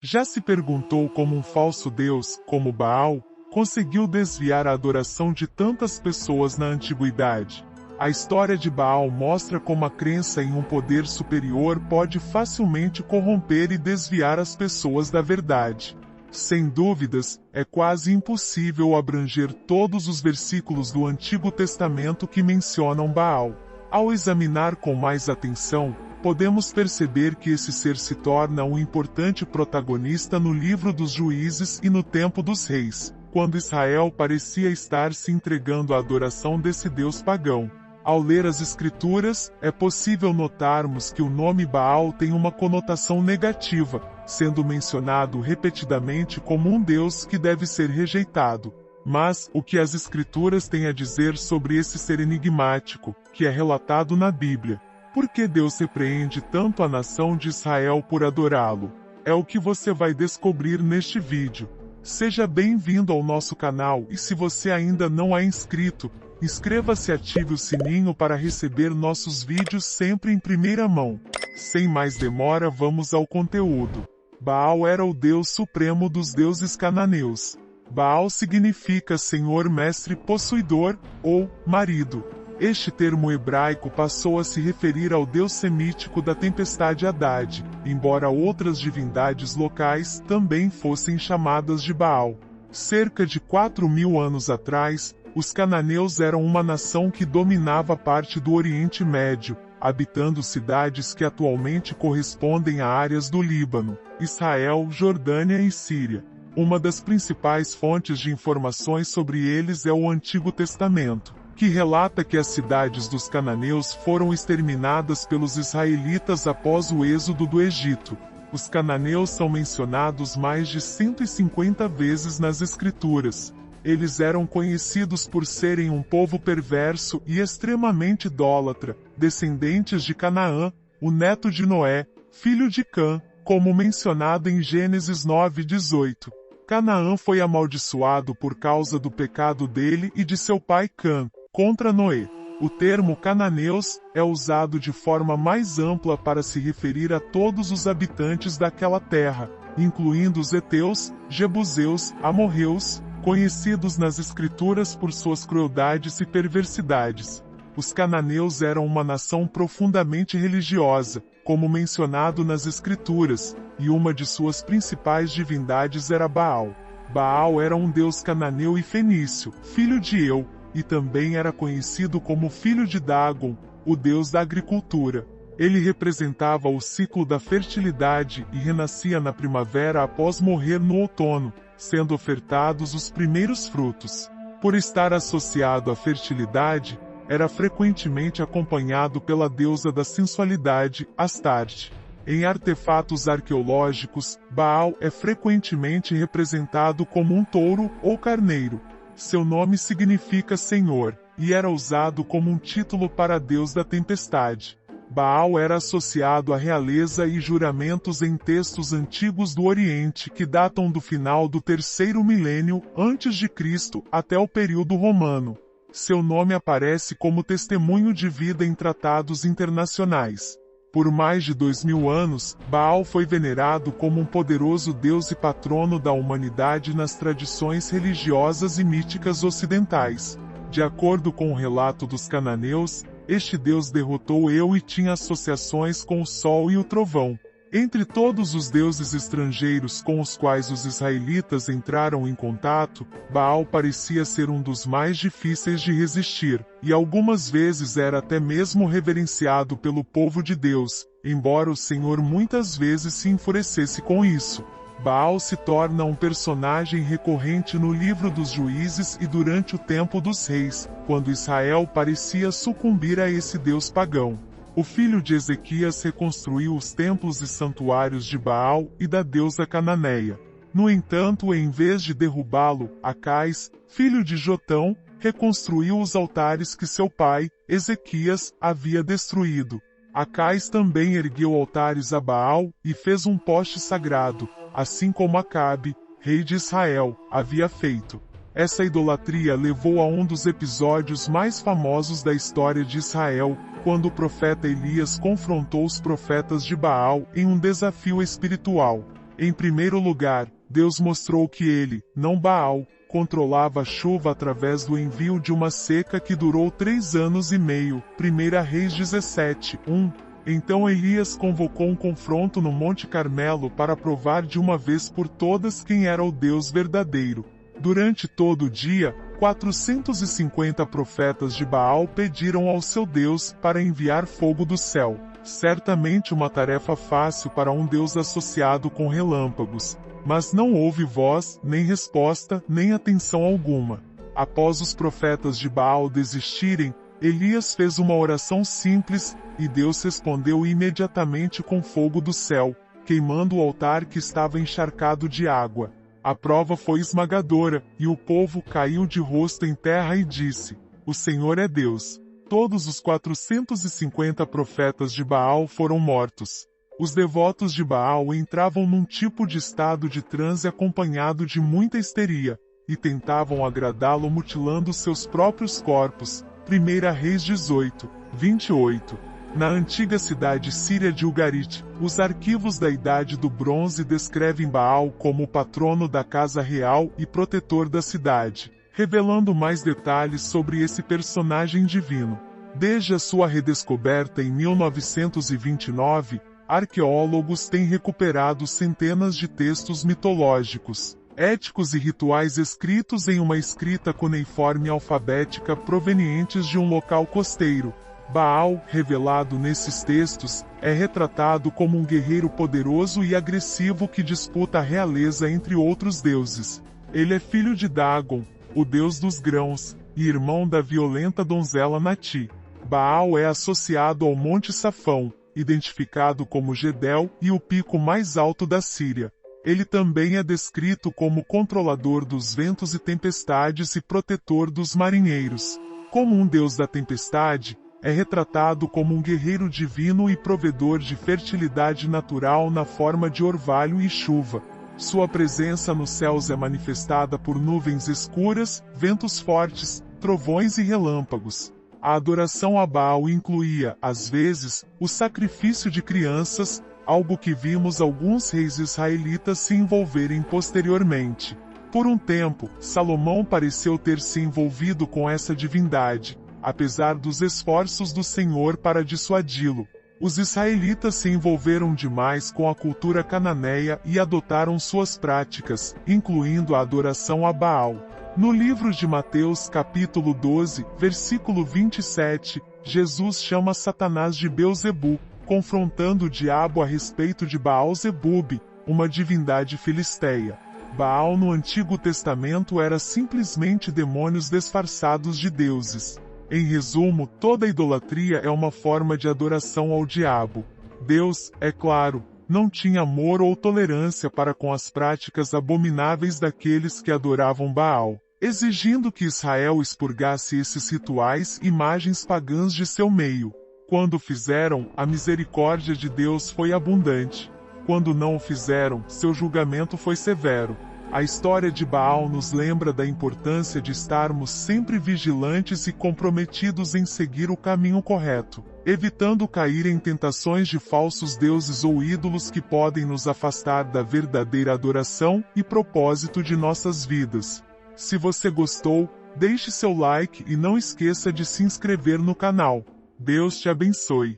Já se perguntou como um falso deus, como Baal, conseguiu desviar a adoração de tantas pessoas na antiguidade? A história de Baal mostra como a crença em um poder superior pode facilmente corromper e desviar as pessoas da verdade. Sem dúvidas, é quase impossível abranger todos os versículos do Antigo Testamento que mencionam Baal. Ao examinar com mais atenção, podemos perceber que esse ser se torna um importante protagonista no livro dos Juízes e no tempo dos reis, quando Israel parecia estar se entregando à adoração desse deus pagão. Ao ler as Escrituras, é possível notarmos que o nome Baal tem uma conotação negativa, sendo mencionado repetidamente como um deus que deve ser rejeitado. Mas, o que as Escrituras têm a dizer sobre esse ser enigmático, que é relatado na Bíblia? Por que Deus repreende tanto a nação de Israel por adorá-lo? É o que você vai descobrir neste vídeo. Seja bem-vindo ao nosso canal e se você ainda não é inscrito, inscreva-se e ative o sininho para receber nossos vídeos sempre em primeira mão. Sem mais demora, vamos ao conteúdo. Baal era o deus supremo dos deuses cananeus. Baal significa Senhor Mestre Possuidor, ou marido. Este termo hebraico passou a se referir ao deus semítico da tempestade Haddad, embora outras divindades locais também fossem chamadas de Baal. Cerca de 4.000 anos atrás, os cananeus eram uma nação que dominava parte do Oriente Médio, habitando cidades que atualmente correspondem a áreas do Líbano, Israel, Jordânia e Síria. Uma das principais fontes de informações sobre eles é o Antigo Testamento, que relata que as cidades dos cananeus foram exterminadas pelos israelitas após o êxodo do Egito. Os cananeus são mencionados mais de 150 vezes nas Escrituras. Eles eram conhecidos por serem um povo perverso e extremamente idólatra, descendentes de Canaã, o neto de Noé, filho de Cã, como mencionado em Gênesis 9:18. Canaã foi amaldiçoado por causa do pecado dele e de seu pai Cã, contra Noé. O termo cananeus é usado de forma mais ampla para se referir a todos os habitantes daquela terra, incluindo os heteus, jebuseus, amorreus, conhecidos nas Escrituras por suas crueldades e perversidades. Os cananeus eram uma nação profundamente religiosa, como mencionado nas Escrituras, e uma de suas principais divindades era Baal. Baal era um deus cananeu e fenício, filho de Eu, e também era conhecido como filho de Dagon, o deus da agricultura. Ele representava o ciclo da fertilidade e renascia na primavera após morrer no outono, sendo ofertados os primeiros frutos. Por estar associado à fertilidade, era frequentemente acompanhado pela deusa da sensualidade, Astarte. Em artefatos arqueológicos, Baal é frequentemente representado como um touro ou carneiro. Seu nome significa Senhor, e era usado como um título para Deus da tempestade. Baal era associado à realeza e juramentos em textos antigos do Oriente que datam do final do terceiro milênio antes de Cristo até o período romano. Seu nome aparece como testemunho de vida em tratados internacionais. Por mais de 2.000 anos, Baal foi venerado como um poderoso deus e patrono da humanidade nas tradições religiosas e míticas ocidentais. De acordo com o relato dos cananeus, este deus derrotou Eu e tinha associações com o sol e o trovão. Entre todos os deuses estrangeiros com os quais os israelitas entraram em contato, Baal parecia ser um dos mais difíceis de resistir, e algumas vezes era até mesmo reverenciado pelo povo de Deus, embora o Senhor muitas vezes se enfurecesse com isso. Baal se torna um personagem recorrente no livro dos Juízes e durante o tempo dos reis, quando Israel parecia sucumbir a esse deus pagão. O filho de Ezequias reconstruiu os templos e santuários de Baal e da deusa cananeia. No entanto, em vez de derrubá-lo, Acais, filho de Jotão, reconstruiu os altares que seu pai, Ezequias, havia destruído. Acais também ergueu altares a Baal e fez um poste sagrado, assim como Acabe, rei de Israel, havia feito. Essa idolatria levou a um dos episódios mais famosos da história de Israel, quando o profeta Elias confrontou os profetas de Baal em um desafio espiritual. Em primeiro lugar, Deus mostrou que ele, não Baal, controlava a chuva através do envio de uma seca que durou 3 anos e meio. 1 Reis 17, 1. Então Elias convocou um confronto no Monte Carmelo para provar de uma vez por todas quem era o Deus verdadeiro. Durante todo o dia, 450 profetas de Baal pediram ao seu Deus para enviar fogo do céu. Certamente uma tarefa fácil para um Deus associado com relâmpagos. Mas não houve voz, nem resposta, nem atenção alguma. Após os profetas de Baal desistirem, Elias fez uma oração simples, e Deus respondeu imediatamente com fogo do céu, queimando o altar que estava encharcado de água. A prova foi esmagadora, e o povo caiu de rosto em terra e disse: "O Senhor é Deus." Todos os 450 profetas de Baal foram mortos. Os devotos de Baal entravam num tipo de estado de transe acompanhado de muita histeria, e tentavam agradá-lo mutilando seus próprios corpos. 1 Reis 18, 28. Na antiga cidade síria de Ugarit, os arquivos da Idade do Bronze descrevem Baal como o patrono da casa real e protetor da cidade, revelando mais detalhes sobre esse personagem divino. Desde a sua redescoberta em 1929, arqueólogos têm recuperado centenas de textos mitológicos, éticos e rituais escritos em uma escrita cuneiforme alfabética provenientes de um local costeiro. Baal, revelado nesses textos, é retratado como um guerreiro poderoso e agressivo que disputa a realeza entre outros deuses. Ele é filho de Dagon, o deus dos grãos, e irmão da violenta donzela Nati. Baal é associado ao Monte Safão, identificado como Gedel e o pico mais alto da Síria. Ele também é descrito como controlador dos ventos e tempestades e protetor dos marinheiros. Como um deus da tempestade, é retratado como um guerreiro divino e provedor de fertilidade natural na forma de orvalho e chuva. Sua presença nos céus é manifestada por nuvens escuras, ventos fortes, trovões e relâmpagos. A adoração a Baal incluía, às vezes, o sacrifício de crianças, algo que vimos alguns reis israelitas se envolverem posteriormente. Por um tempo, Salomão pareceu ter se envolvido com essa divindade, apesar dos esforços do Senhor para dissuadi-lo. Os israelitas se envolveram demais com a cultura cananeia e adotaram suas práticas, incluindo a adoração a Baal. No livro de Mateus capítulo 12, versículo 27, Jesus chama Satanás de Belzebu, confrontando o diabo a respeito de Baal-Zebub, uma divindade filisteia. Baal no Antigo Testamento era simplesmente demônios disfarçados de deuses. Em resumo, toda idolatria é uma forma de adoração ao diabo. Deus, é claro, não tinha amor ou tolerância para com as práticas abomináveis daqueles que adoravam Baal, exigindo que Israel expurgasse esses rituais e imagens pagãs de seu meio. Quando o fizeram, a misericórdia de Deus foi abundante. Quando não o fizeram, seu julgamento foi severo. A história de Baal nos lembra da importância de estarmos sempre vigilantes e comprometidos em seguir o caminho correto, evitando cair em tentações de falsos deuses ou ídolos que podem nos afastar da verdadeira adoração e propósito de nossas vidas. Se você gostou, deixe seu like e não esqueça de se inscrever no canal. Deus te abençoe.